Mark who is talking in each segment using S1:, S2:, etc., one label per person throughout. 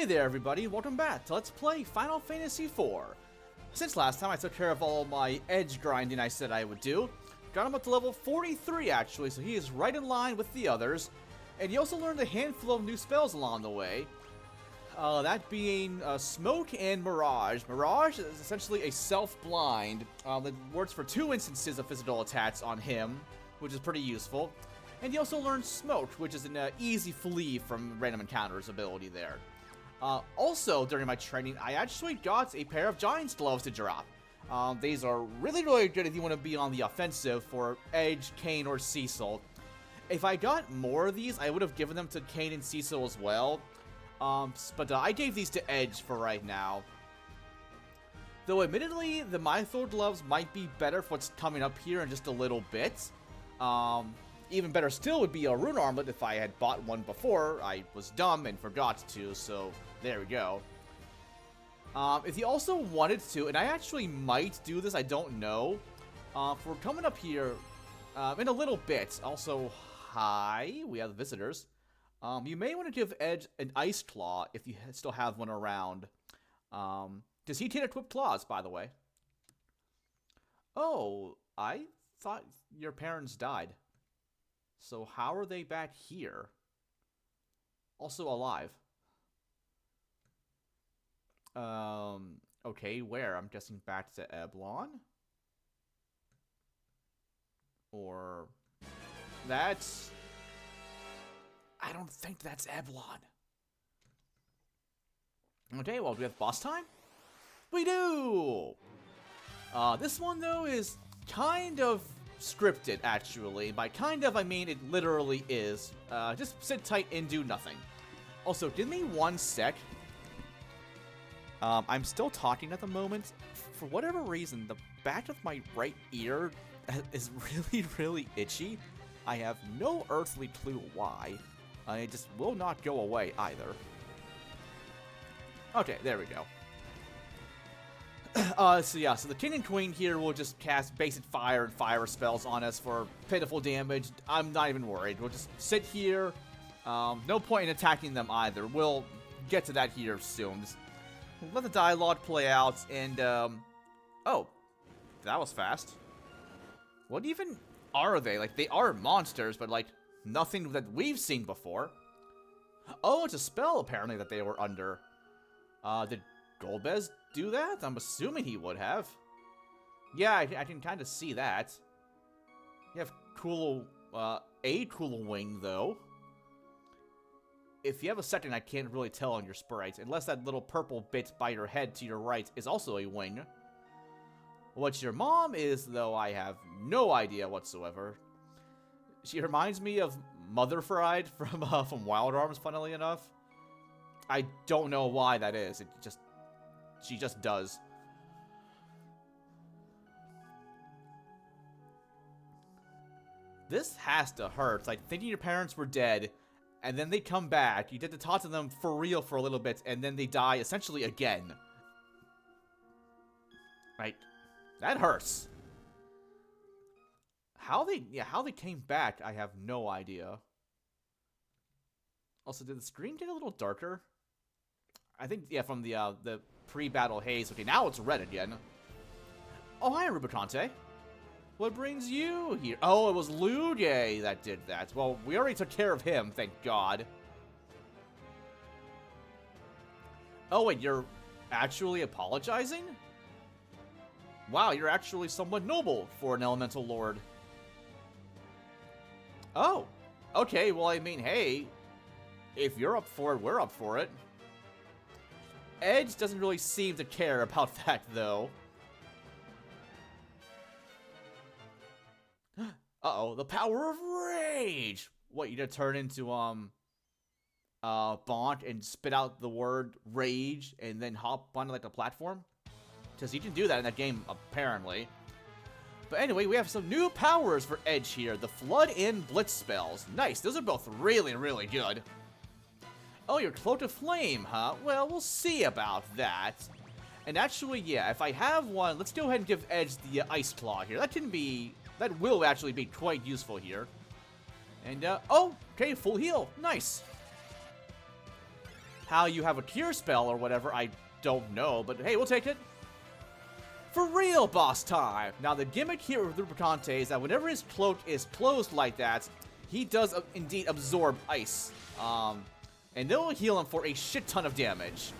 S1: Hey there everybody, welcome back to Let's Play Final Fantasy IV. Since last time I took care of all my edge grinding I said I would do, got him up to level 43 actually, so he is right in line with the others. And he also learned a handful of new spells along the way. That being Smoke and Mirage. Mirage is essentially a self-blind that works for 2 instances of physical attacks on him, which is pretty useful. And he also learned Smoke, which is an easy flee from random encounters ability there. Also, during my training, I actually got a pair of Giant's Gloves to drop. These are really good if you want to be on the offensive for Edge, Kane, or Cecil. If I got more of these, I would have given them to Kane and Cecil as well. But I gave these to Edge for right now. Though admittedly, the Mythor Gloves might be better for what's coming up here in just a little bit. Even better still would be a Rune Armlet if I had bought one before. I was dumb and forgot to, so there we go. If you also wanted to, and I actually might do this, I don't know. For coming up here in a little bit. Also, hi, we have visitors. You may want to give Edge an Ice Claw if you still have one around. Does he take equipped claws, by the way? Oh, I thought your parents died. So how are they back here? Also alive. Okay, where? I'm guessing back to Eblon? Or... that's... I don't think that's Eblon. Okay, well, do we have boss time? We do! This one, though, is kind of scripted, actually. By kind of, I mean it literally is. Just sit tight and do nothing. Also, give me 1 sec. I'm still talking at the moment. For whatever reason, the back of my right ear is really itchy. I have no earthly clue why. It just will not go away either. Okay, there we go. So the King and Queen here will just cast basic fire and fire spells on us for pitiful damage. I'm not even worried. We'll just sit here. No point in attacking them either. We'll get to that here soon. Just let the dialogue play out and, oh, that was fast. What even are they? Like, they are monsters, but, like, nothing that we've seen before. Oh, it's a spell, apparently, that they were under. Did Golbez do that? I'm assuming he would have. Yeah, I can kind of see that. You have cool, a cool wing, though. If you have a second, I can't really tell on your sprite, unless that little purple bit by your head to your right is also a wing. What your mom is, though, I have no idea whatsoever. She reminds me of Mother Fried from Wild Arms, funnily enough. I don't know why that is. She just does. This has to hurt. It's like thinking your parents were dead, and then they come back. You get to talk to them for real for a little bit, and then they die essentially again. Right? That hurts. How they came back, I have no idea. Also, did the screen get a little darker? I think, yeah, from the pre-battle haze. Okay, now it's red again. Oh, hi, Rubicante. What brings you here? Oh, it was Luge that did that. Well, we already took care of him, thank God. Oh, wait, you're actually apologizing? Wow, you're actually somewhat noble for an elemental lord. Oh, okay, well, I mean, hey, if you're up for it, we're up for it. Edge doesn't really seem to care about that, though. Uh-oh, the power of rage! What, you gonna turn into, Bonk and spit out the word rage and then hop onto, like, a platform? Because you can do that in that game, apparently. But anyway, we have some new powers for Edge here. The Flood and Blitz spells. Nice, those are both really good. Oh, you're Cloak of Flame, huh? Well, we'll see about that. And actually, yeah, if I have one, let's go ahead and give Edge the Ice Claw here. That will actually be quite useful here. And, oh, okay, full heal. Nice. How you have a cure spell or whatever, I don't know, but hey, we'll take it. For real boss time! Now the gimmick here with Rubicante is that whenever his cloak is closed like that, he does indeed absorb ice. And it'll heal him for a shit ton of damage.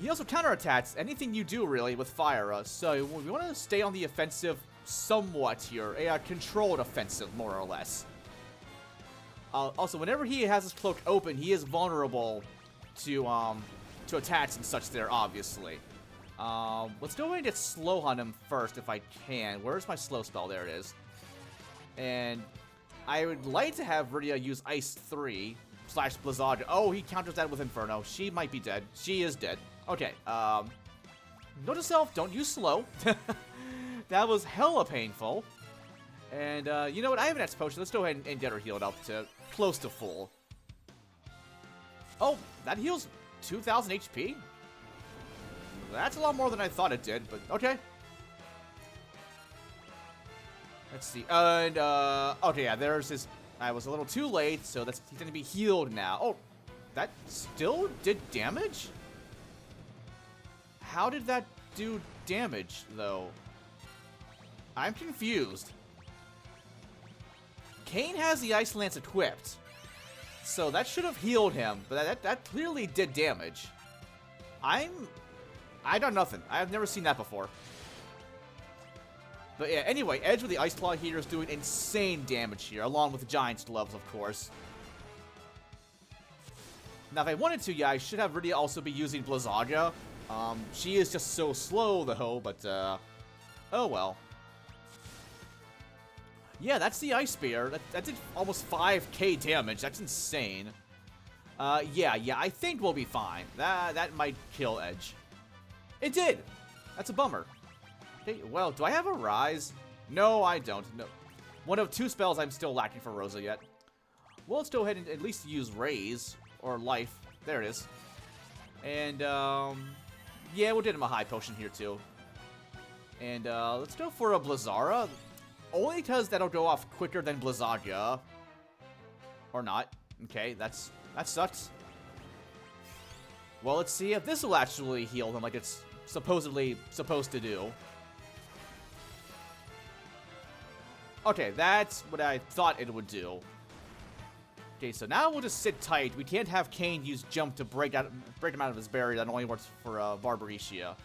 S1: He also counterattacks anything you do really with fire, so we want to stay on the offensive somewhat here, a controlled offensive more or less. Also, whenever he has his cloak open, he is vulnerable to attacks and such there, obviously. Let's go ahead and get slow on him first if I can. Where's my slow spell? There it is. And I would like to have Rydia use Ice 3 / Blizzard. Oh, he counters that with Inferno. She might be dead. She is dead. Okay, note to self, don't use slow. That was hella painful. And, you know what? I have an X potion. Let's go ahead and get her healed up to close to full. Oh, that heals 2,000 HP? That's a lot more than I thought it did, but okay. Let's see. And, okay, yeah, there's his... I was a little too late, so he's going to be healed now. Oh, that still did damage? How did that do damage, though? I'm confused. Kain has the Ice Lance equipped, so that should have healed him, but that clearly did damage. I got nothing. I've never seen that before. But yeah, anyway, Edge with the Ice Claw here is doing insane damage here, along with the Giant's Gloves, of course. Now, if I wanted to, yeah, I should have Rydia also be using Blizzaga. She is just so slow, though, but, oh well. Yeah, that's the Ice Spear. That did almost 5k damage. That's insane. Yeah, I think we'll be fine. That might kill Edge. It did! That's a bummer. Okay, well, do I have a Rise? No, I don't. No. One of 2 spells I'm still lacking for Rosa yet. Well, let's go ahead and at least use Raise, or Life. There it is. And, yeah, we'll get him a high potion here, too. And, let's go for a Blizzara. Only because that'll go off quicker than Blizzaga. Or not. Okay, that sucks. Well, let's see if this will actually heal him like it's supposedly supposed to do. Okay, that's what I thought it would do. Okay, so now we'll just sit tight. We can't have Kain use Jump to break him out of his barrier. That only works for Barbaricia.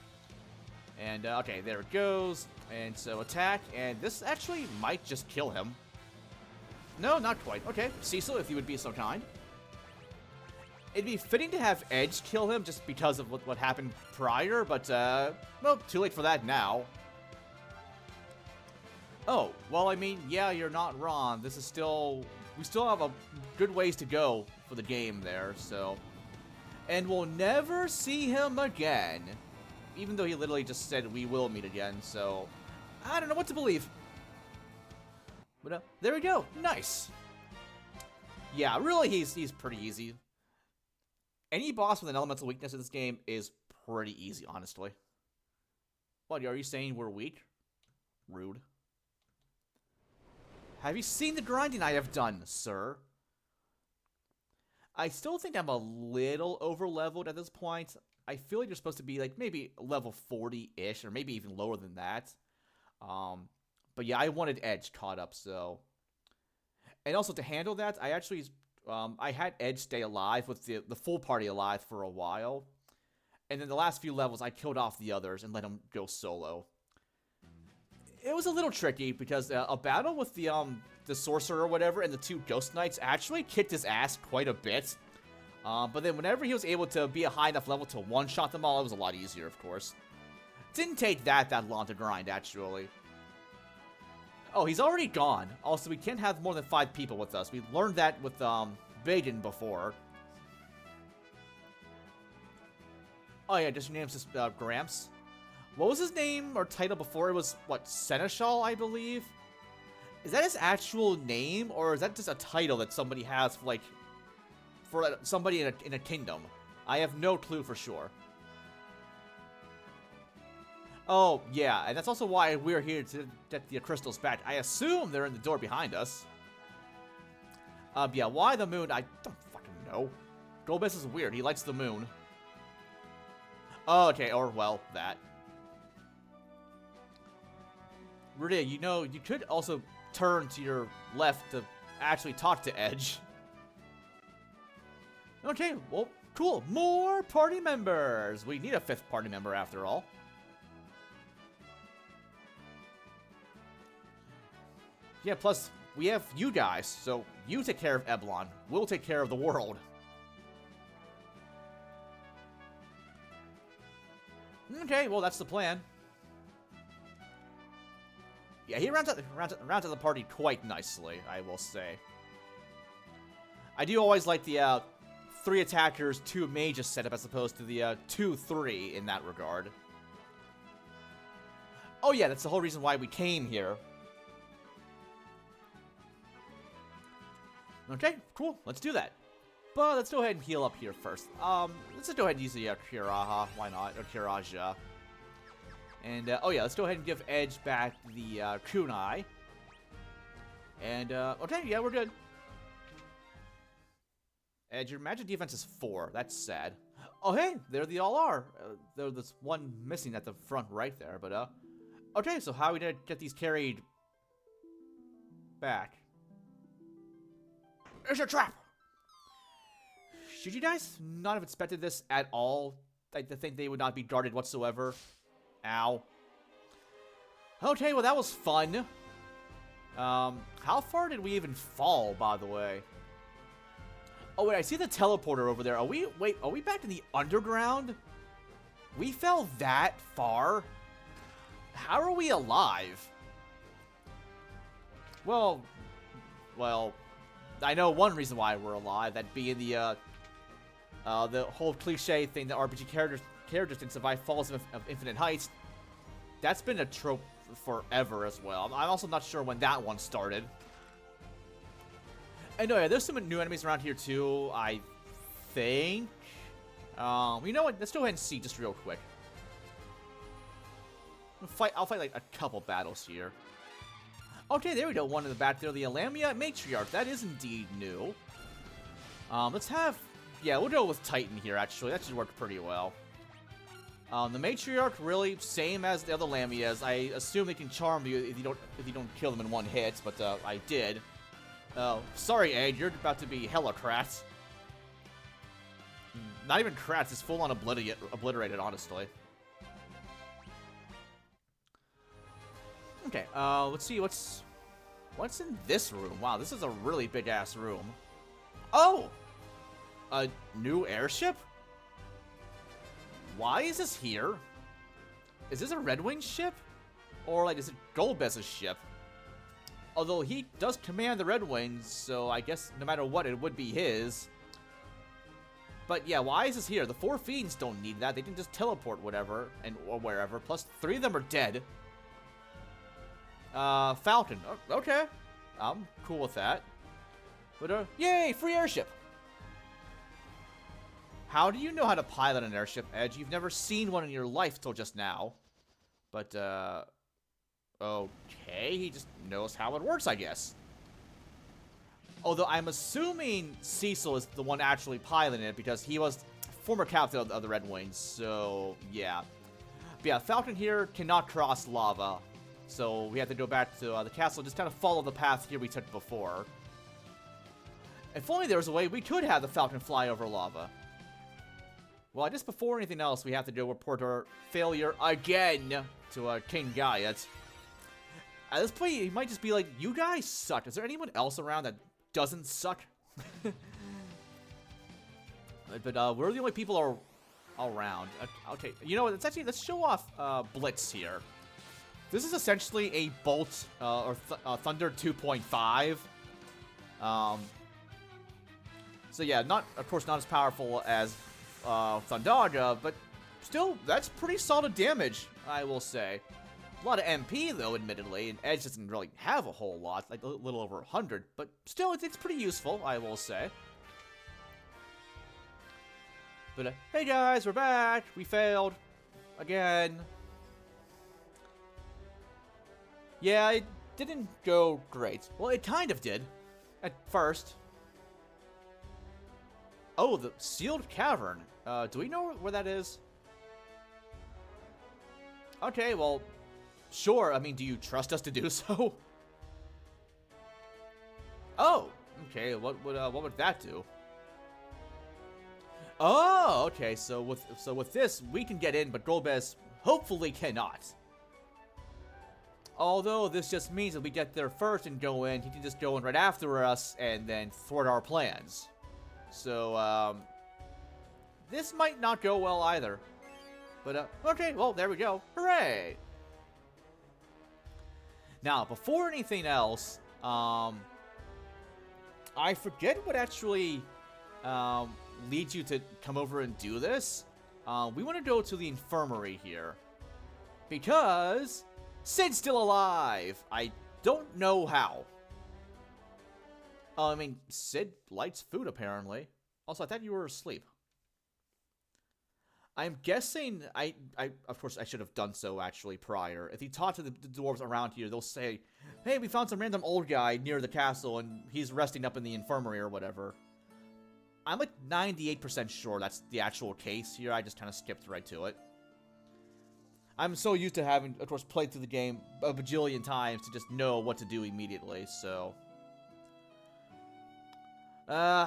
S1: And, okay, there it goes. And so attack, and this actually might just kill him. No, not quite. Okay, Cecil, if you would be so kind. It'd be fitting to have Edge kill him just because of what happened prior, but, well, too late for that now. Oh, well, I mean, yeah, you're not wrong. This is still... We still have a good ways to go for the game there, so... And we'll never see him again. Even though he literally just said we will meet again, so... I don't know what to believe. But, there we go. Nice. Yeah, really, he's pretty easy. Any boss with an elemental weakness in this game is pretty easy, honestly. What, are you saying we're weak? Rude. Have you seen the grinding I have done, sir? I still think I'm a little over-leveled at this point. I feel like you're supposed to be, like, maybe level 40-ish, or maybe even lower than that. But yeah, I wanted Edge caught up, so... And also, to handle that, I actually... I had Edge stay alive with the full party alive for a while. And then the last few levels, I killed off the others and let them go solo. It was a little tricky because a battle with the sorcerer or whatever and the 2 ghost knights actually kicked his ass quite a bit. But then whenever he was able to be a high enough level to one-shot them all, it was a lot easier, of course. Didn't take that long to grind, actually. Oh, he's already gone. Also, we can't have more than 5 people with us. We learned that with Baden before. Oh yeah, just your name's just Gramps. What was his name or title before? It was, what, Seneschal, I believe? Is that his actual name, or is that just a title that somebody has, like, for somebody in a kingdom? I have no clue for sure. Oh, yeah, and that's also why we're here to get the crystals back. I assume they're in the door behind us. Yeah, why the moon? I don't fucking know. Golbez is weird. He likes the moon. Oh, okay, or, well, that. Rudy, you know, you could also turn to your left to actually talk to Edge. Okay, well, cool. More party members. We need a 5th party member after all. Yeah, plus, we have you guys, so you take care of Eblon. We'll take care of the world. Okay, well, that's the plan. Yeah, he rounds out the party quite nicely, I will say. I do always like the 3 attackers, 2 mages setup as opposed to the 2-3 in that regard. Oh yeah, that's the whole reason why we came here. Okay, cool. Let's do that. But let's go ahead and heal up here first. Let's just go ahead and use the Kiraha. Why not? Or Kiraja. And, oh yeah, let's go ahead and give Edge back the kunai. And, okay, yeah, we're good. Edge, your magic defense is 4. That's sad. Oh, hey, there they all are. There's one missing at the front right there, but, okay, so how are we gonna get these carried back? There's a trap! Should you guys not have expected this at all? I think they would not be guarded whatsoever. Ow. Okay, well, that was fun. How far did we even fall, by the way? Oh, wait, I see the teleporter over there. Are we back in the underground? We fell that far? How are we alive? Well, I know one reason why we're alive, that being the whole cliche thing that RPG characters can survive falls of infinite heights. That's been a trope forever as well. I'm also not sure when that one started. And oh yeah, there's some new enemies around here too, I think. You know what? Let's go ahead and see just real quick. I'll fight like a couple battles here. Okay, there we go. One in the back there, the Alamia Matriarch. That is indeed new. Let's have... Yeah, we'll go with Titan here, actually. That should work pretty well. The Matriarch, really, same as the other Lamias. I assume they can charm you if you don't kill them in one hit, but I did. Oh, sorry, Aid, you're about to be hella Kratz. Not even Kratz, it's full-on obliterated, honestly. Okay, let's see, what's in this room? Wow, this is a really big-ass room. Oh! A new airship? Why is this here? Is this a Red Wing ship? Or, like, is it Golbez's ship? Although he does command the Red Wings, so I guess no matter what, it would be his. But yeah, why is this here? The 4 Fiends don't need that. They can just teleport whatever or wherever. Plus, 3 of them are dead. Falcon. Oh, okay. I'm cool with that. But, yay! Free airship! How do you know how to pilot an airship, Edge? You've never seen one in your life till just now. But, okay, he just knows how it works, I guess. Although I'm assuming Cecil is the one actually piloting it because he was former captain of the Red Wings, so yeah. But yeah, Falcon here cannot cross lava, so we have to go back to the castle and just kind of follow the path here we took before. If only there was a way we could have the Falcon fly over lava. Well, I guess before anything else, we have to go report our failure again to King Gaiat. At this point, he might just be like, you guys suck. Is there anyone else around that doesn't suck? But we're the only people around. Okay, you know what? Let's show off Blitz here. This is essentially a Bolt or Thunder 2.5. So yeah, of course not as powerful as Thundaga, but still, that's pretty solid damage, I will say. A lot of MP, though, admittedly, and Edge doesn't really have a whole lot, like a little over 100, but still, it's pretty useful, I will say. But, hey guys, we're back! We failed. Again. Yeah, it didn't go great. Well, it kind of did. At first. Oh, the sealed cavern. Do we know where that is? Okay, well, sure. I mean, do you trust us to do so? Oh, okay. What would that do? Oh, okay. So with this, we can get in, but Golbez hopefully cannot. Although this just means that we get there first and go in, he can just go in right after us and then thwart our plans. So this might not go well either. But okay, well there we go. Hooray! Now, before anything else, I forget what actually leads you to come over and do this. We want to go to the infirmary here. Because Sid's still alive! I don't know how. I mean, Sid likes food, apparently. Also, I thought you were asleep. I'm guessing, of course, I should have done so, actually, prior. If you talk to the dwarves around here, they'll say, hey, we found some random old guy near the castle, and he's resting up in the infirmary or whatever. I'm like 98% sure that's the actual case here. I just kind of skipped right to it. I'm so used to having, of course, played through the game a bajillion times to just know what to do immediately, so.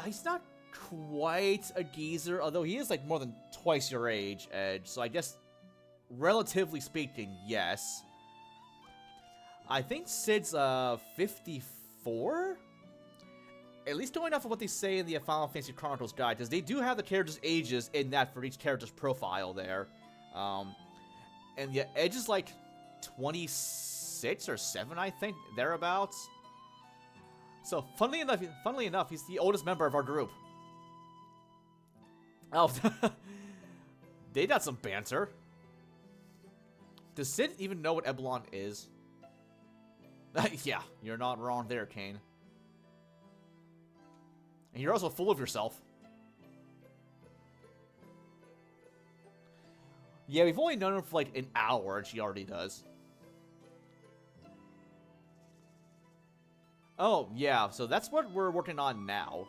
S1: He's not quite a geezer, although he is like more than twice your age, Edge, so I guess, relatively speaking, yes. I think Sid's, 54? At least going off of what they say in the Final Fantasy Chronicles guide, because they do have the characters' ages in that for each character's profile there. And yeah, Edge is like 26 or 7, I think, thereabouts. So, funnily enough, he's the oldest member of our group. Oh, they got some banter. Does Sid even know what Eblon is? Yeah, you're not wrong there, Kane. And you're also full of yourself. Yeah, we've only known her for like an hour, and she already does. Oh, yeah, so that's what we're working on now.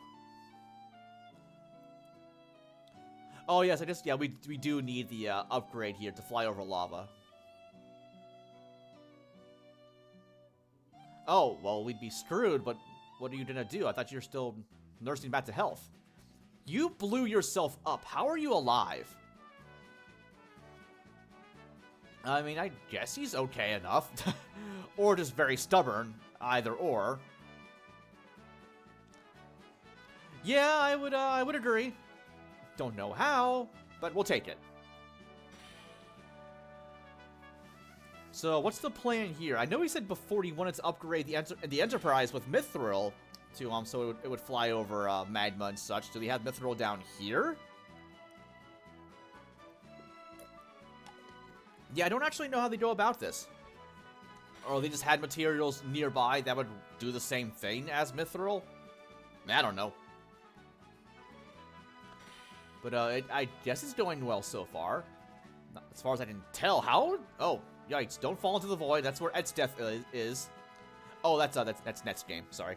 S1: Oh, yes, I guess, yeah, we do need the upgrade here to fly over lava. Oh, well, we'd be screwed, but what are you gonna do? I thought you were still nursing back to health. You blew yourself up. How are you alive? I mean, I guess he's okay enough. Or just very stubborn. Either or. Yeah, I would agree. Don't know how, but we'll take it. So, what's the plan here? I know he said before he wanted to upgrade the Enterprise with Mithril to, so it would fly over magma and such. Do we have Mithril down here? Yeah, I don't actually know how they go about this. Or they just had materials nearby that would do the same thing as Mithril? I don't know. But I guess it's going well so far. As far as I can tell. How? Oh, yikes. Don't fall into the void. That's where Ed's death is. Oh, that's Net's game. Sorry.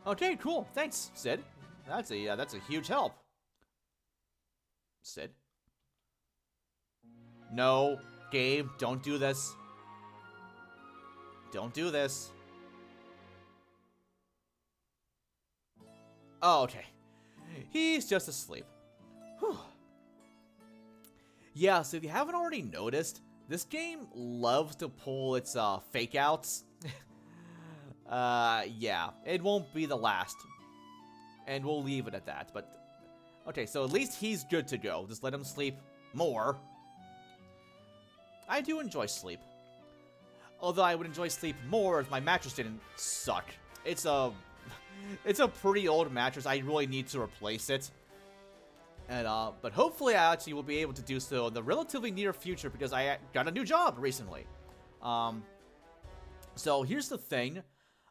S1: Okay, cool. Thanks, Sid. That's a huge help. Sid? No, Gabe, don't do this. Don't do this. Oh, okay. He's just asleep. Whew. Yeah, so if you haven't already noticed, this game loves to pull its fake outs. Yeah, it won't be the last. And we'll leave it at that, but okay, so at least he's good to go. Just let him sleep more. I do enjoy sleep. Although I would enjoy sleep more if my mattress didn't suck. It's a pretty old mattress. I really need to replace it. And but hopefully I actually will be able to do so in the relatively near future because I got a new job recently. So here's the thing.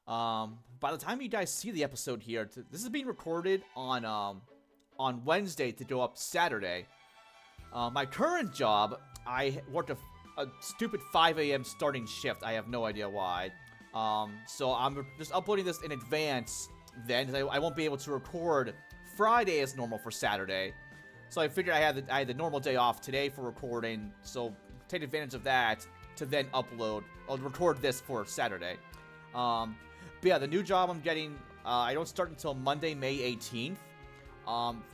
S1: By the time you guys see the episode here, this is being recorded on Wednesday to go up Saturday. My current job, I work a stupid 5 a.m. starting shift. I have no idea why. So I'm just uploading this in advance then, 'cause I won't be able to record Friday as normal for Saturday. So I figured I had the normal day off today for recording, so take advantage of that to then upload. I'll record this for Saturday. But yeah, the new job I'm getting, I don't start until Monday, May 18th.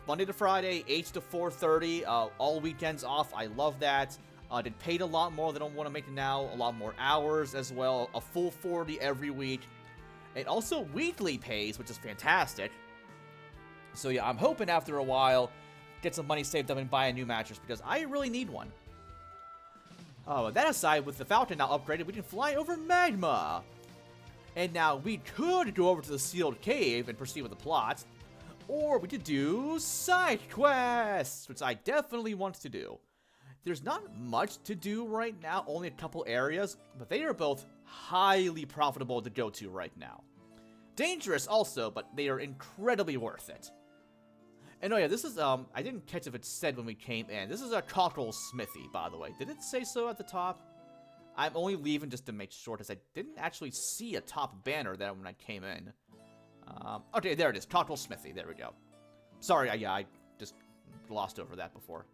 S1: Monday to Friday, 8 to 4:30, all weekends off. I love that. Get paid a lot more than I want to make now, a lot more hours as well, a full 40 every week. And also weekly pays, which is fantastic. So yeah, I'm hoping after a while, get some money saved up and buy a new mattress, because I really need one. That aside, with the Falcon now upgraded, we can fly over magma. And now we could go over to the sealed cave and proceed with the plot. Or we could do side quests, which I definitely want to do. There's not much to do right now, only a couple areas, but they are both highly profitable to go to right now. Dangerous also, but they are incredibly worth it. And oh yeah, this is, I didn't catch if it said when we came in. This is a Cockerel Smithy, by the way. Did it say so at the top? I'm only leaving just to make sure, because I didn't actually see a top banner there when I came in. Okay, there it is. Cockerel Smithy. There we go. Sorry, I just glossed over that before.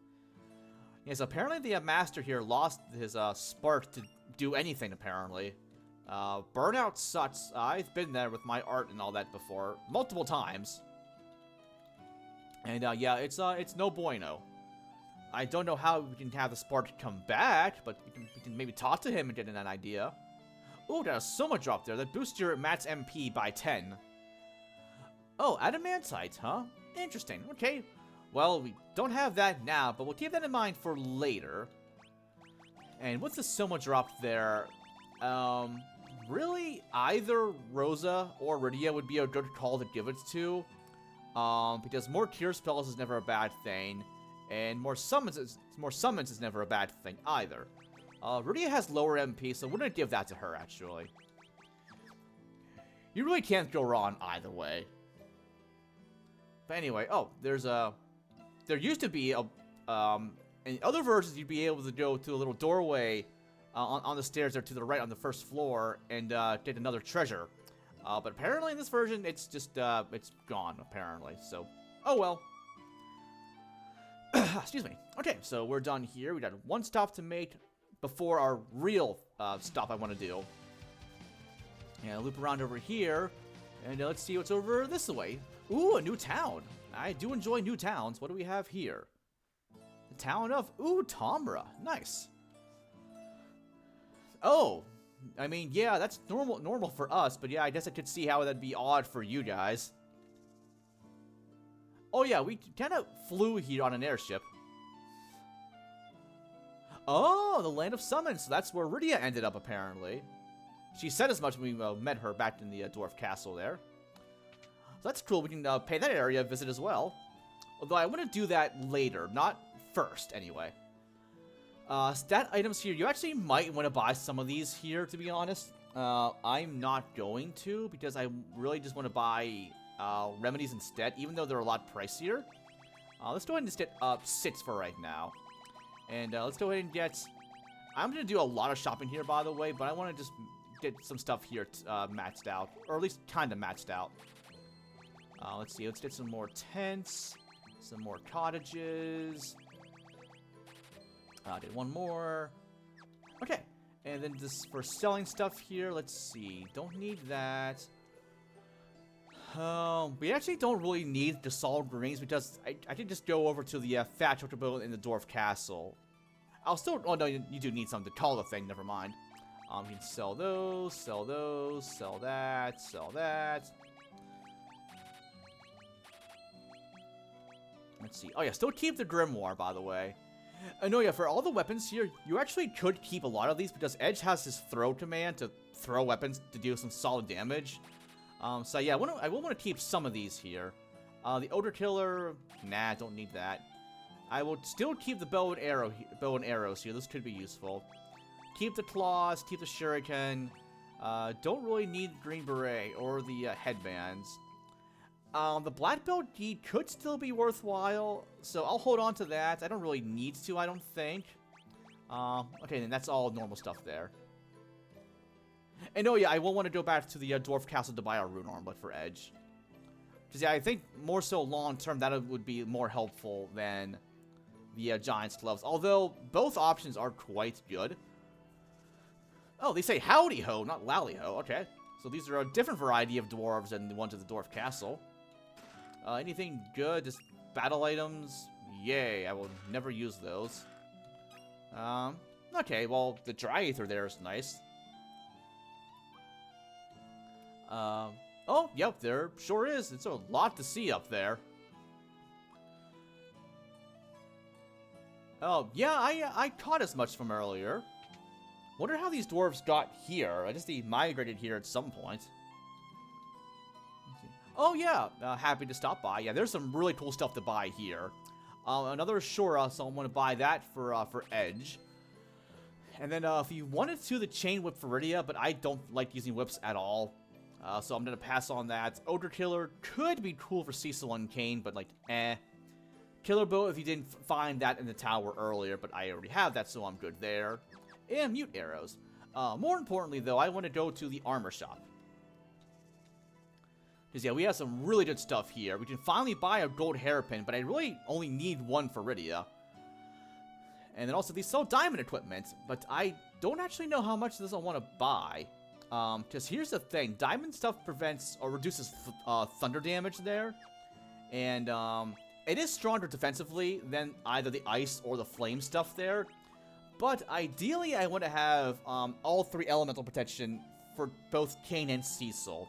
S1: Yes, apparently the Master here lost his spark to do anything, apparently. Burnout sucks. I've been there with my art and all that before, multiple times. And yeah, it's no bueno. I don't know how we can have the spark come back, but we can maybe talk to him and get an idea. Oh, there's so much drop there. That boosts your max MP by 10. Oh, adamantite, huh? Interesting. Okay. Well, we don't have that now, but we'll keep that in mind for later. And with the Soma drop there, really, either Rosa or Rydia would be a good call to give it to. Because more cure spells is never a bad thing, and more summons is never a bad thing either. Rydia has lower MP, so we're gonna give that to her, actually. You really can't go wrong either way. But anyway, oh, there used to be in other versions you'd be able to go to a little doorway on the stairs there to the right on the first floor and get another treasure. But apparently in this version, it's just, it's gone, apparently. So, oh well. Excuse me. Okay, so we're done here. We got one stop to make before our real stop I want to do. And loop around over here. And let's see what's over this way. Ooh, a new town. I do enjoy new towns. What do we have here? The town of, Tomra. Nice. Oh. I mean, yeah, that's normal for us, but yeah, I guess I could see how that'd be odd for you guys. Oh yeah, we kind of flew here on an airship. Oh, the Land of Summons. So that's where Rydia ended up, apparently. She said as much when we met her back in the Dwarf Castle there. So that's cool. We can pay that area a visit as well. Although I want to do that later, not first, anyway. Stat items here. You actually might want to buy some of these here, to be honest. I'm not going to, because I really just want to buy remedies instead, even though they're a lot pricier. Let's go ahead and just get 6 for right now. And let's go ahead and get... I'm going to do a lot of shopping here, by the way, but I want to just get some stuff here maxed out, or at least kind of maxed out. Let's see. Let's get some more tents, some more cottages. Did one more. Okay, and then just for selling stuff here, let's see. Don't need that. We actually don't really need the solid rings because I can just go over to the Fat Chocobo in the Dwarf Castle. I'll still. Oh no, you do need something to call the thing. Never mind. You can sell those, sell those, sell that, sell that. Let's see. Oh yeah, still keep the Grimoire, by the way. No, yeah, for all the weapons here, you actually could keep a lot of these because Edge has his throw command to throw weapons to do some solid damage. So yeah, I will want to keep some of these here. The Odor Killer, nah, don't need that. I will still keep the bow and arrows here. This could be useful. Keep the claws, keep the shuriken. Don't really need Green Beret or the headbands. The black belt deed could still be worthwhile, so I'll hold on to that. I don't really need to, I don't think. Okay, then that's all normal stuff there. And oh yeah, I will want to go back to the Dwarf Castle to buy our rune armlet for Edge. Because, yeah, I think more so long-term, that would be more helpful than the Giant's Gloves. Although, both options are quite good. Oh, they say howdy-ho, not lally-ho. Okay. So these are a different variety of dwarves than the ones at the Dwarf Castle. Anything good? Just battle items? Yay, I will never use those. Okay, well, the Dry Aether there is nice. Oh, yep, there sure is. It's a lot to see up there. Oh, yeah, I caught as much from earlier. Wonder how these dwarves got here. I guess they migrated here at some point. Oh, yeah, happy to stop by. Yeah, there's some really cool stuff to buy here. Another Shura, so I'm going to buy that for Edge. And then if you wanted to, the Chain Whip for Rydia, but I don't like using whips at all. So I'm going to pass on that. Ogre Killer could be cool for Cecil and Kane, but like, eh. Killer Bow if you didn't find that in the tower earlier, but I already have that, so I'm good there. And Mute Arrows. More importantly, though, I want to go to the Armor Shop. Because, yeah, we have some really good stuff here. We can finally buy a gold hairpin, but I really only need one for Rydia. And then also, they sell diamond equipment, but I don't actually know how much of this I want to buy. Because here's the thing. Diamond stuff prevents or reduces thunder damage there. And it is stronger defensively than either the ice or the flame stuff there. But ideally, I want to have all three elemental protection for both Kane and Cecil.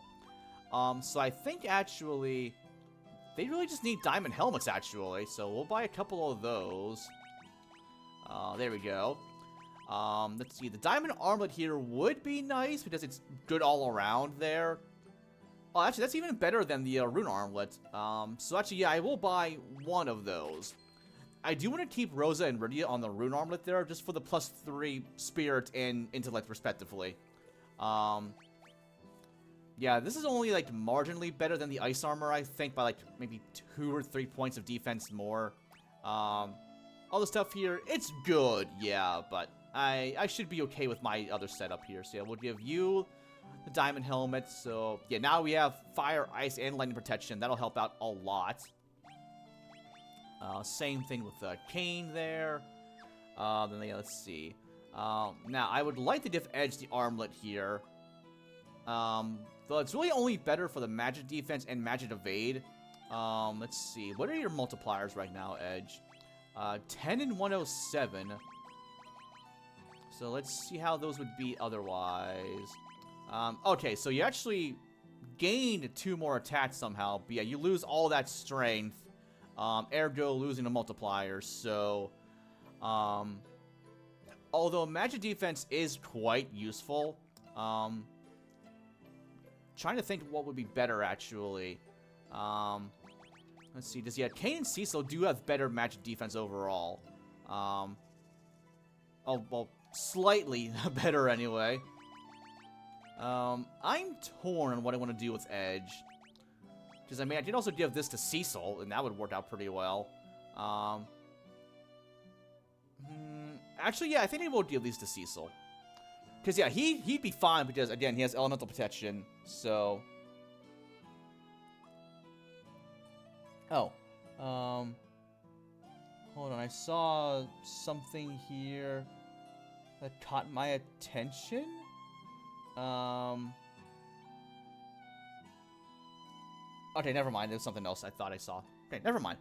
S1: So I think, actually, they really just need diamond helmets, actually. So we'll buy a couple of those. There we go. Let's see. The diamond armlet here would be nice because it's good all around there. Oh, actually, that's even better than the rune armlet. So actually, yeah, I will buy one of those. I do want to keep Rosa and Rydia on the rune armlet there, just for the +3 spirit and intellect, respectively. Yeah, this is only, like, marginally better than the ice armor, I think, by, like, maybe 2 or 3 points of defense more. All the stuff here, it's good, yeah, but I should be okay with my other setup here. So, yeah, we'll give you the diamond helmet. So, yeah, now we have fire, ice, and lightning protection. That'll help out a lot. Same thing with Kane there. Then, yeah, let's see. Now, I would like to give Edge the armlet here. Though it's really only better for the magic defense and magic evade. Let's see. What are your multipliers right now, Edge? 10 and 107. So let's see how those would be otherwise. Okay, so you actually gained 2 more attacks somehow. But yeah, you lose all that strength. Ergo losing the multipliers. So, although magic defense is quite useful, trying to think what would be better, actually. Let's see. Yeah, Kane and Cecil do have better magic defense overall. Oh, well, slightly better anyway. I'm torn on what I want to do with Edge. Because, I mean, I could also give this to Cecil, and that would work out pretty well. Actually, yeah, I think I will give these to Cecil. Because, yeah, he'd be fine because, again, he has elemental protection, so... Oh. Hold on, I saw something here that caught my attention? Okay, never mind. There's something else I thought I saw. Okay, never mind.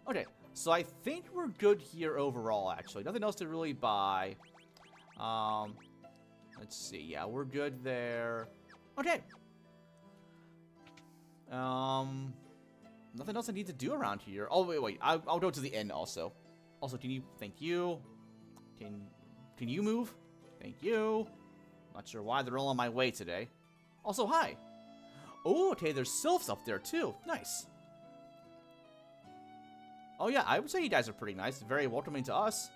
S1: Okay, so I think we're good here overall, actually. Nothing else to really buy. Let's see. Yeah, we're good there. Okay. Nothing else I need to do around here. Oh, wait. I'll go to the inn also. Also, can you... Thank you. Can you move? Thank you. Not sure why they're all on my way today. Also, hi. Oh, okay, there's sylphs up there, too. Nice. Oh, yeah, I would say you guys are pretty nice. Very welcoming to us.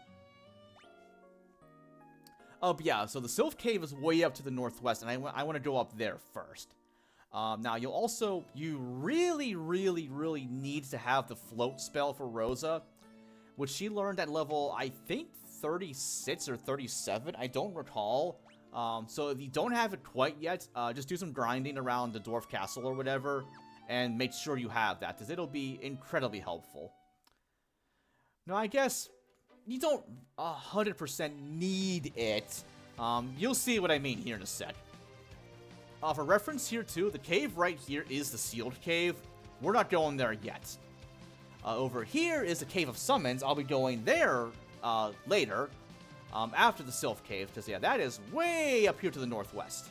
S1: Oh, but yeah, so the Sylph Cave is way up to the northwest, and I want to go up there first. Now, you really, really, really need to have the float spell for Rosa, which she learned at level, I think, 36 or 37. I don't recall. So if you don't have it quite yet, just do some grinding around the Dwarf Castle or whatever, and make sure you have that, because it'll be incredibly helpful. Now, I guess you don't 100% need it. You'll see what I mean here in a sec. For reference here, too, the cave right here is the sealed cave. We're not going there yet. Over here is the Cave of Summons. I'll be going there later, after the Sylph Cave, because, yeah, that is way up here to the northwest.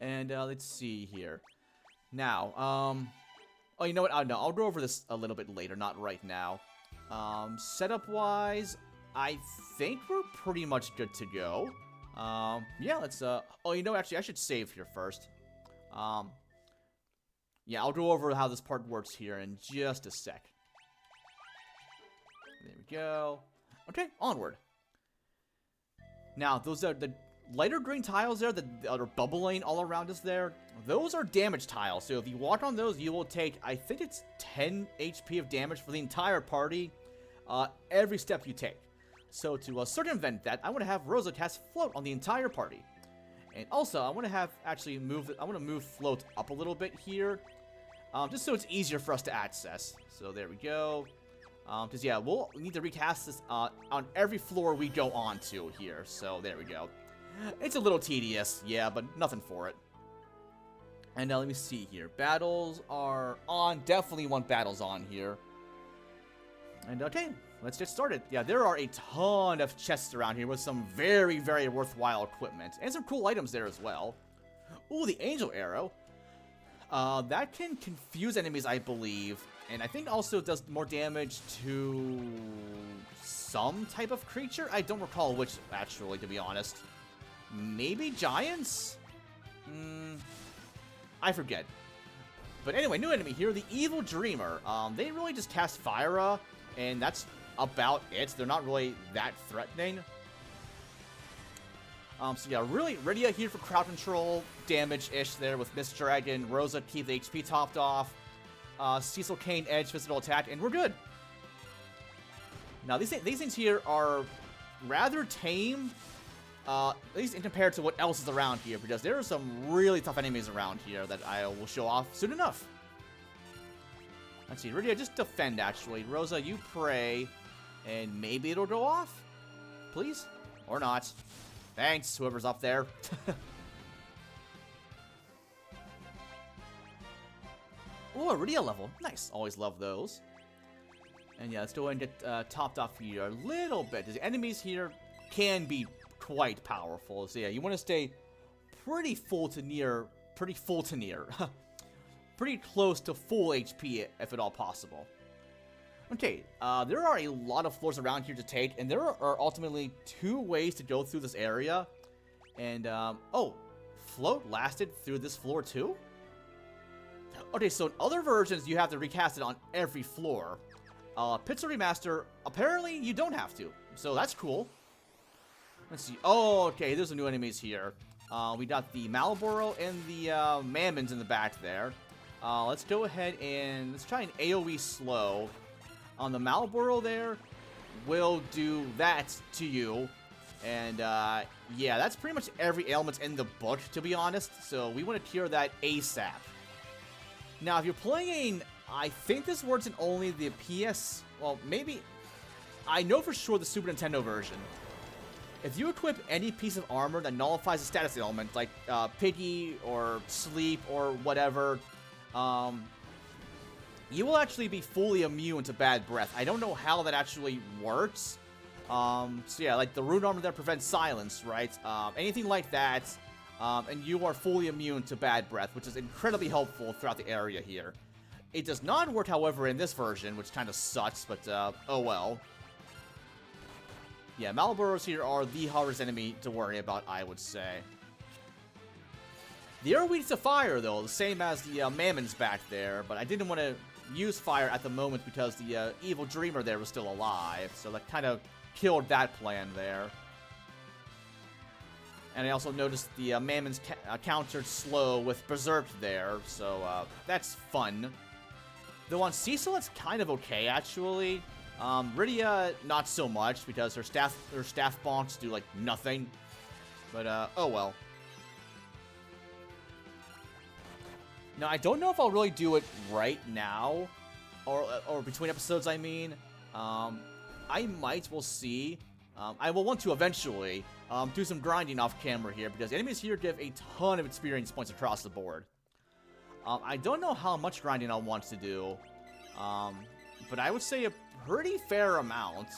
S1: And let's see here. Now, oh, you know what? No, I'll go over this a little bit later, not right now. Setup-wise, I think we're pretty much good to go. Yeah, let's, oh, you know, actually, I should save here first. Yeah, I'll go over how this part works here in just a sec. There we go. Okay, onward. Now, those are the lighter green tiles there that are bubbling all around us there. Those are damage tiles, so if you walk on those, you will take, I think it's 10 HP of damage for the entire party, every step you take. So to circumvent that, I want to have Rosa cast Float on the entire party. And also, I want to have actually I want to move Float up a little bit here, just so it's easier for us to access. So there we go. Because yeah, we'll need to recast this on every floor we go onto here. So there we go. It's a little tedious, yeah, but nothing for it. And now let me see here. Battles are on. Definitely want battles on here. And okay, let's get started. Yeah, there are a ton of chests around here with some very, very worthwhile equipment. And some cool items there as well. Ooh, the Angel Arrow. That can confuse enemies, I believe. And I think also does more damage to some type of creature. I don't recall which, actually, to be honest. Maybe giants? I forget. But anyway, new enemy here, the Evil Dreamer. They really just cast Fire, and that's about it. They're not really that threatening. So yeah, really, Rydia here for crowd control, damage-ish there with Mist Dragon, Rosa keep the HP topped off, Cecil Kane Edge physical attack, and we're good. Now, these things here are rather tame, at least in compared to what else is around here, because there are some really tough enemies around here that I will show off soon enough. Let's see, Rydia, just defend, actually. Rosa, you pray, and maybe it'll go off? Please? Or not. Thanks, whoever's up there. Ooh, a Rydia level. Nice. Always love those. And yeah, let's go ahead and get topped off here a little bit. The enemies here can be quite powerful. So yeah, you want to stay pretty full to near. Pretty close to full HP if at all possible. Okay, there are a lot of floors around here to take, and there are ultimately 2 ways to go through this area. And, oh, Float lasted through this floor too? Okay, so in other versions, you have to recast it on every floor. Pixel Remaster, apparently you don't have to, so that's cool. Let's see. Oh, okay, there's some new enemies here. We got the Malboro and the Mammons in the back there. Let's go ahead and let's try an AoE slow. On the Malboro there, will do that to you. And, yeah, that's pretty much every ailment in the book, to be honest. So we want to cure that ASAP. Now, if you're playing, I think this works in only the PS... Well, maybe... I know for sure the Super Nintendo version. If you equip any piece of armor that nullifies a status ailment, like Piggy or Sleep or whatever... you will actually be fully immune to bad breath. I don't know how that actually works. So yeah, like the rune armor that prevents silence, right? Anything like that, and you are fully immune to bad breath, which is incredibly helpful throughout the area here. It does not work, however, in this version, which kind of sucks, but oh well. Yeah, Malboros here are the hardest enemy to worry about, I would say. They are weak to fire, though, the same as the Mammons back there, but I didn't want to use fire at the moment because the Evil Dreamer there was still alive, so that kind of killed that plan there. And I also noticed the Mammons countered slow with Berserk there, so that's fun. Though on Cecil, it's kind of okay, actually. Rydia, not so much, because her staff bonks do, like, nothing. But, oh well. Now, I don't know if I'll really do it right now, or between episodes, I mean. I might, we'll see. I will want to eventually do some grinding off camera here, because enemies here give a ton of experience points across the board. I don't know how much grinding I'll want to do, but I would say a pretty fair amount.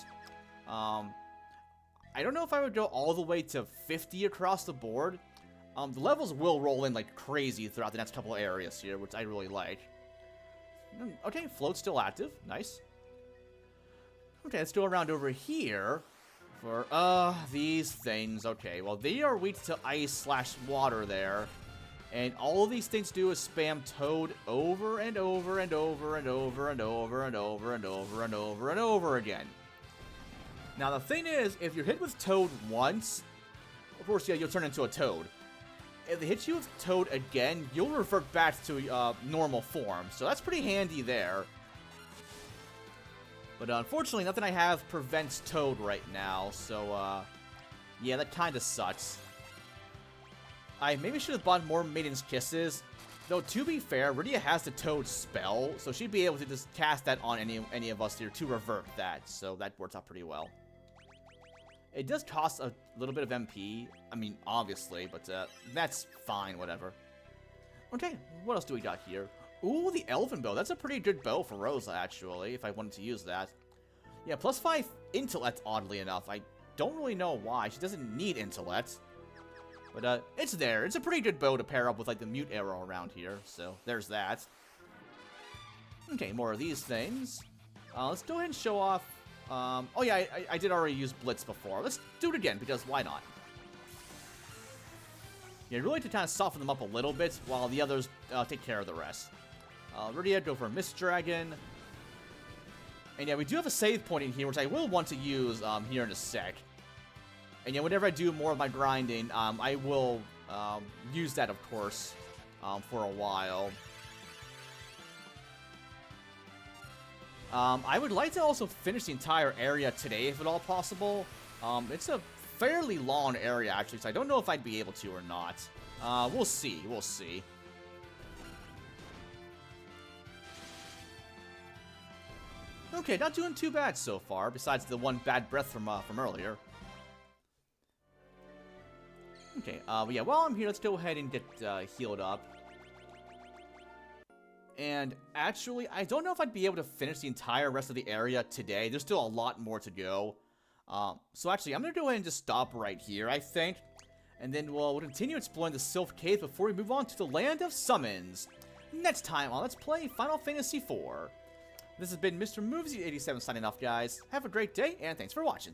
S1: I don't know if I would go all the way to 50 across the board. The levels will roll in like crazy throughout the next couple of areas here, which I really like. Okay, float's still active. Nice. Okay, let's go around over here for, these things. Okay, well, they are weak to ice/water there. And all these things do is spam Toad over and over and over and over and over and over and over and over and over again. Now, the thing is, if you're hit with Toad once, of course, yeah, you'll turn into a Toad. If they hit you with Toad again, you'll revert back to normal form. So that's pretty handy there. But unfortunately, nothing I have prevents Toad right now. So, yeah, that kind of sucks. I maybe should have bought more Maiden's Kisses. Though, to be fair, Rydia has the Toad spell. So she'd be able to just cast that on any of us here to revert that. So that works out pretty well. It does cost a little bit of MP. I mean, obviously, but that's fine, whatever. Okay, what else do we got here? Ooh, the Elven Bow. That's a pretty good bow for Rosa, actually, if I wanted to use that. Yeah, +5 intellect, oddly enough. I don't really know why. She doesn't need intellect. But it's there. It's a pretty good bow to pair up with, like, the mute arrow around here. So, there's that. Okay, more of these things. Let's go ahead and show off... oh yeah, I did already use Blitz before. Let's do it again, because why not? Yeah, really to kind of soften them up a little bit, while the others take care of the rest. Rydia, go for Mist Dragon. And yeah, we do have a save point in here, which I will want to use here in a sec. And yeah, whenever I do more of my grinding, I will use that, of course, for a while. I would like to also finish the entire area today, if at all possible. It's a fairly long area, actually, so I don't know if I'd be able to or not. We'll see. We'll see. Okay, not doing too bad so far, besides the one bad breath from earlier. Okay, but yeah, while I'm here, let's go ahead and get healed up. And actually, I don't know if I'd be able to finish the entire rest of the area today. There's still a lot more to go. So actually, I'm going to go ahead and just stop right here, I think. And then we'll continue exploring the Sylph Cave before we move on to the Land of Summons. Next time on Let's Play Final Fantasy IV. This has been Mr. Movies87 signing off, guys. Have a great day, and thanks for watching.